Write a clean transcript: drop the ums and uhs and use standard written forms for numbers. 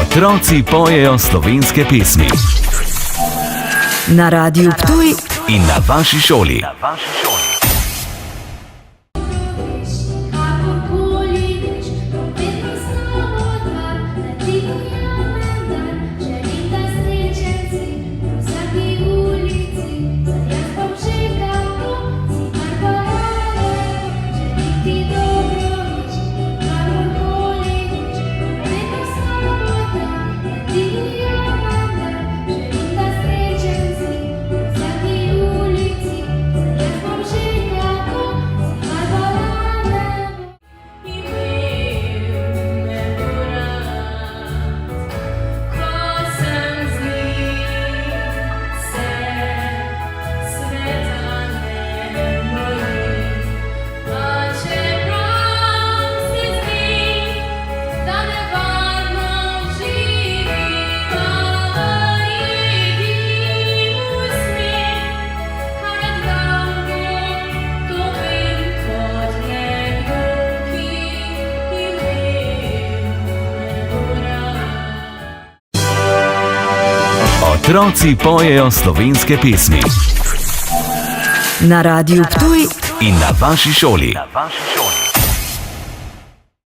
Otroci pojejo slovenske pesmi. Na Radiu Ptuj In na vaši šoli. Otroci pojejo slovenske pesmi. Na Radiu Ptuj In na vaši šoli.